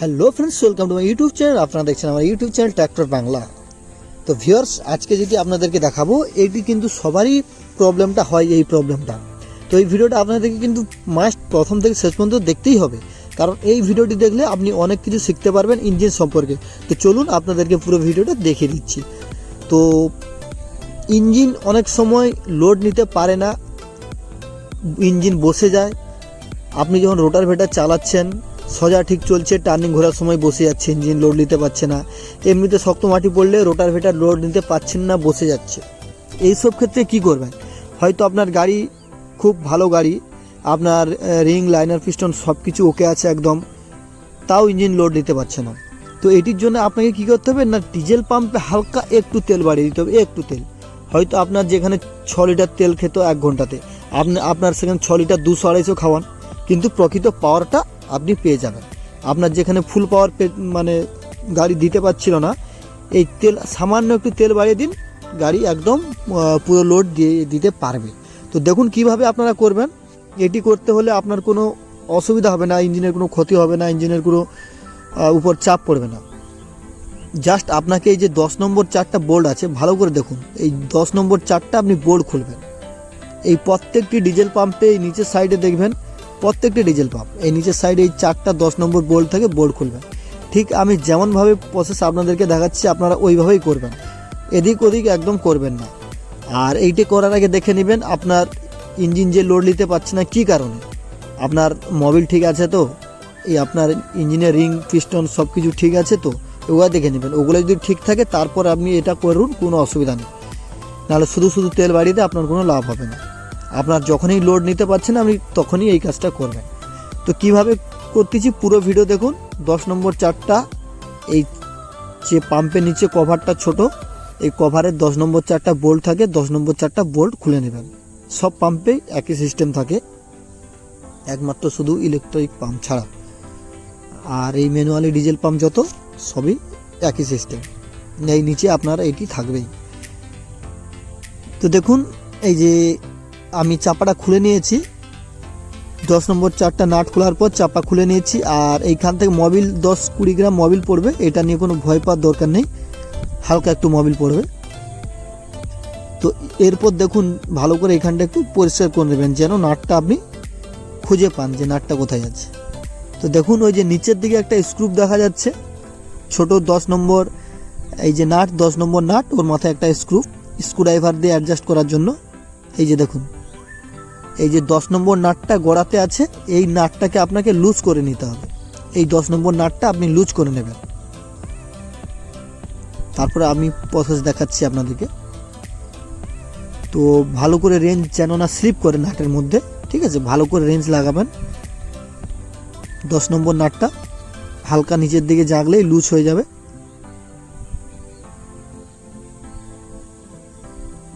Hello friends, welcome to my YouTube channel. আপনারা দেখছেন আমার ইউটিউব চ্যানেল ট্র্যাক্টর বাংলা। তো ভিউয়ার্স, আজকে যেটি আপনাদেরকে দেখাবো এটি কিন্তু সবারই প্রবলেমটা হয়, এই প্রবলেমটা। তো এই ভিডিওটা আপনাদেরকে কিন্তু মাস্ট প্রথম থেকে শেষ পর্যন্ত দেখতেই হবে, কারণ এই ভিডিওটি দেখলে আপনি অনেক কিছু শিখতে পারবেন ইঞ্জিন সম্পর্কে। তো চলুন আপনাদেরকে পুরো ভিডিওটা দেখিয়ে দিচ্ছি। তো ইঞ্জিন অনেক সময় লোড নিতে পারে না, ইঞ্জিন বসে যায়। আপনি যখন রোটাভেটার চালাচ্ছেন, সোজা ঠিক চলছে, টার্নিং ঘোরার সময় বসে যাচ্ছে, ইঞ্জিন লোড নিতে পারছে না। এমনিতে শক্ত মাটি পড়লে রোটাভেটার লোড নিতে পারছেন না, বসে যাচ্ছে। এইসব ক্ষেত্রে কি করবেন? হয়তো আপনার গাড়ি খুব ভালো গাড়ি, আপনার রিং, লাইনার, পিস্টন সব কিছু ওকে আছে একদম, তাও ইঞ্জিন লোড নিতে পারছে না। তো এটির জন্য আপনাকে কি করতে হবে না, ডিজেল পাম্পে হালকা একটু তেল বাড়িয়ে দিতে হবে, একটু তেল। হয়তো আপনার যেখানে 6 লিটার তেল খেত 1 ঘন্টাতে, আপনার সেখানে 6 লিটার 200-250 খাওয়ান, কিন্তু প্রকৃত পাওয়ারটা আপনি পেয়ে যাবেন। আপনার যেখানে ফুল পাওয়ার মানে গাড়ি দিতে পারছিল না, এই তেল সামান্য একটু তেল বাড়িয়ে দিন, গাড়ি একদম পুরো লোড দিয়ে দিতে পারবে। তো দেখুন কিভাবে আপনারা করবেন। এটি করতে হলে আপনার কোনো অসুবিধা হবে না, ইঞ্জিনের কোনো ক্ষতি হবে না, ইঞ্জিনের কোনো উপর চাপ পড়বে না। জাস্ট আপনাকে এই যে 10 নম্বর 4টা বোল্ট আছে, ভালো করে দেখুন। এই 10 নম্বর 4টা আপনি বোল্ট খুলবেন। এই প্রত্যেকটি ডিজেল পাম্পে এই নিচের সাইডে দেখবেন, প্রত্যেকটি ডিজেল পাম্প এই নিচের সাইডে এই 4টা 10 নম্বর বোল্ট থেকে বোল্ট খুলবেন। ঠিক আমি যেমনভাবে প্রসেস আপনাদেরকে দেখাচ্ছি, আপনারা ওইভাবেই করবেন, এদিক ওদিক একদম করবেন না। আর এইটি করার আগে দেখে নেবেন আপনার ইঞ্জিন যে লোড নিতে পারছে না কী কারণে। আপনার মোবিল ঠিক আছে তো, এই আপনার ইঞ্জিনের রিং, পিস্টন সব কিছু ঠিক আছে তো, ওগুলো দেখে নেবেন। ওগুলো যদি ঠিক থাকে তারপর আপনি এটা করুন, কোনো অসুবিধা নেই। নাহলে শুধু শুধু তেল বাড়িয়ে দিয়ে আপনার কোনো লাভ হবে না। আপনার যখনই লোড নিতে পারছেন আপনি তখনই এই কাজটা করবেন। তো কিভাবে করতেছি পুরো ভিডিও দেখুন। 10 নম্বর 4টা, এই যে পাম্পের নিচে কভারটা ছোট, এই কভারের 10 নম্বর 4টা বোল্ট থাকে, 10 নম্বর 4টা বোল্ট খুলে নেবেন। সব পাম্পেই একই সিস্টেম থাকে, একমাত্র শুধু ইলেকট্রিক পাম্প ছাড়া। আর এই ম্যানুয়ালি ডিজেল পাম্প যত সবই একই সিস্টেম, এই নিচে আপনার এটি থাকবেই। তো দেখুন, এই যে আমি চাপাটা খুলে নিয়েছি, 10 নম্বর 4টা নাট খোলার পর চাপা খুলে নিয়েছি। আর এইখান থেকে মোবিল 10-20 গ্রাম মোবিল পড়বে, এটা নিয়ে কোনো ভয় পাওয়ার দরকার নেই, হালকা একটু মোবিল পড়বে। তো এরপর দেখুন ভালো করে এখানটা একটু পরিষ্কার করে নেবেন, যেন নাটটা আপনি খুঁজে পান যে নাটটা কোথায় আছে। তো দেখুন ওই যে নিচের দিকে একটা স্ক্রু দেখা যাচ্ছে, ছোট 10 নম্বর এই যে নাট, 10 নম্বর নাট, ওর মাথায় একটা স্ক্রুড্রাইভার দিয়ে অ্যাডজাস্ট করার জন্য। এই যে দেখুন, এই যে 10 নম্বর নাটটা গোড়াতে আছে, এই নাটটাকে আপনাকে লুজ করে নিতে হবে। এই 10 নম্বর নাটটা আপনি লুজ করে নেবেন। তারপরে আমি প্রসেস দেখাচ্ছি আপনাদেরকে। তো ভালো করে রেঞ্জ যেন না স্লিপ করে নাটের মধ্যে, ঠিক আছে, ভালো করে রেঞ্জ লাগাবেন। 10 নম্বর নাটটা হালকা নিচের দিকে জাগলেই লুজ হয়ে যাবে।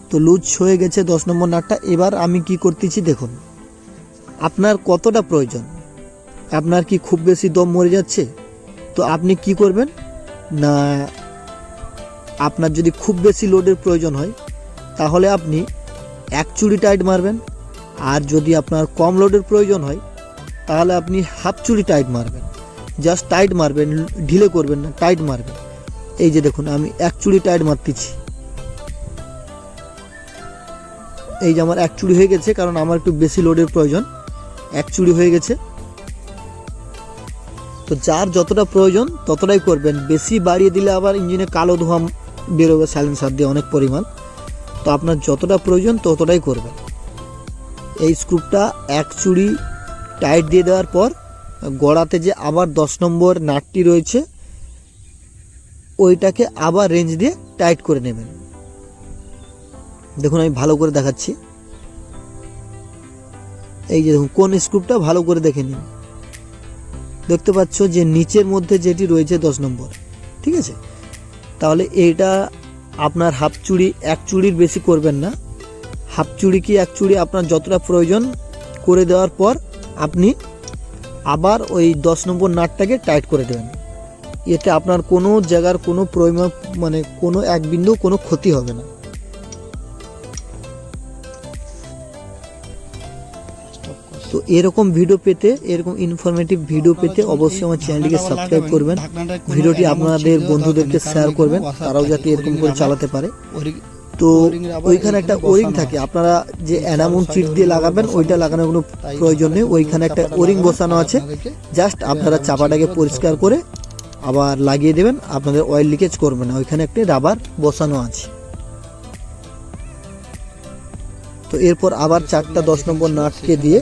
তো লুজ হয়ে গেছে 10 নম্বর নাটটা। এবার আমি কি করতেছি দেখুন, আপনার কতটা প্রয়োজন। আপনার কি খুব বেশি দম মরে যাচ্ছে? তো আপনি কি করবেন না, আপনার যদি খুব বেশি লোডের প্রয়োজন হয় তাহলে আপনি 1 চুড়ি টাইট মারবেন। আর যদি আপনার কম লোডের প্রয়োজন হয় তাহলে আপনি 1/2 চুড়ি টাইট মারবেন। জাস্ট টাইট মারবেন, ঢিলে করবেন না, টাইট মারবেন। এই যে দেখুন আমি 1 চুড়ি টাইট মারতেছি। এই যে আমার 1 চুড়ি হয়ে গেছে, কারণ আমার একটু বেশি লোডের প্রয়োজন। 1 চুড়ি হয়ে গেছে। তো যার যতটা প্রয়োজন ততটাই করবেন, বেশি বাড়িয়ে দিলে আবার ইঞ্জিনে কালো ধোঁয়া বেরোবে সাইলেন্সার দিয়ে অনেক পরিমাণ। তো আপনার যতটা প্রয়োজন ততটাই করবেন। এই স্ক্রুপটা 1 চুড়ি টাইট দিয়ে দেওয়ার পর গোড়াতে যে আবার 10 নম্বর নাটটি রয়েছে, ওইটাকে আবার রেঞ্জ দিয়ে টাইট করে নেবেন। দেখুন আমি ভালো করে দেখাচ্ছি। এই যে দেখুন কোন স্ক্রুপটা, ভালো করে দেখে নিন। দেখতে পাচ্ছ যে নিচের মধ্যে যেটি রয়েছে 10 নম্বর, ঠিক আছে। তাহলে এইটা আপনার 1/2 চুড়ি, 1 চুড়ির বেশি করবেন না। 1/2 চুড়ি কি 1 চুড়ি আপনার যতটা প্রয়োজন করে দেওয়ার পর আপনি আবার ওই 10 নম্বর নাটটাকে টাইট করে দেবেন। এতে আপনার কোনো জায়গার কোনো পরিমাপ মানে কোনো এক বিন্দু কোনো ক্ষতি হবে না। তো তো এরকম ভিডিও পেতে, এরকম ইনফরমেটিভ ভিডিও পেতে অবশ্যই আমার চ্যানেলটিকে সাবস্ক্রাইব করবেন, ভিডিওটি আপনাদের বন্ধুদেরকে শেয়ার করবেন, তারাও যাতে এরকম করে চালাতে পারে। তো ওইখানে একটা ওরিং থাকে, আপনারা যে অ্যানামুন চিট দিয়ে লাগাবেন ওইটা লাগানোর কোনো প্রয়োজন নেই, ওইখানে একটা ওরিং বসানো আছে, জাস্ট আপনারা চাপাটাকে পরিষ্কার করে আবার লাগিয়ে দেবেন, আপনাদের অয়েল লিকেজ করবে না, ওইখানে একটা রাবার বসানো আছে। তো এরপর আবার 4টা 10 নম্বর নাটকে দিয়ে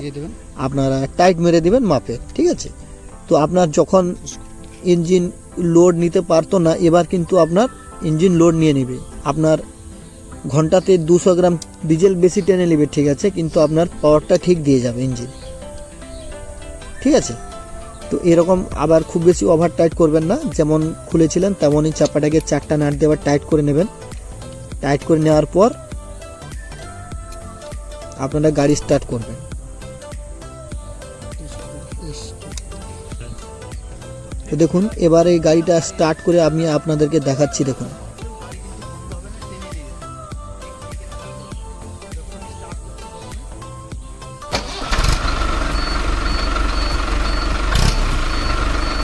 আপনারা টাইট মেরে দেবেন মাপে, ঠিক আছে। তো আপনার যখন ইঞ্জিন লোড নিতে পারতো না, এবার কিন্তু আপনার ইঞ্জিন লোড নিয়ে নেবে, আপনার ঘন্টাতে 200 গ্রাম ডিজেল বেশি টেনে নেবে, ঠিক আছে, কিন্তু আপনার পাওয়ারটা ঠিক দিয়ে যাবে ইঞ্জিন, ঠিক আছে। তো এরকম আবার খুব বেশি ওভার টাইট করবেন না, যেমন খুলেছিলেন তেমনই চাপাটাকে 4টা নাট দিয়ে আবার টাইট করে নেবেন। টাইট করে নেওয়ার পর আপনারা গাড়ি স্টার্ট করবেন। তো দেখুন এবার এই গাড়িটা স্টার্ট করে আমি আপনাদেরকে দেখাচ্ছি। দেখুন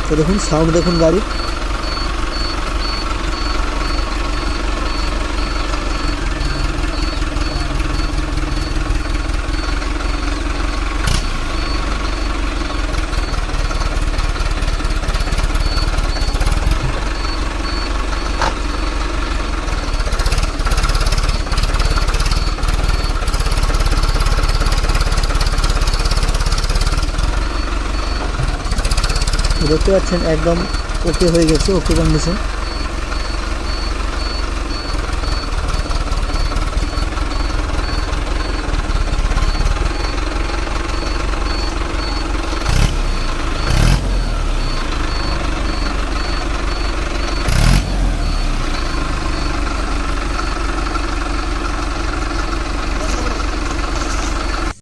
তো দেখুন সাউন্ড দেখুন গাড়ির। দেখতে পাচ্ছেন একদম ওকে হয়ে গেছে, ওকে কন্ডিশন।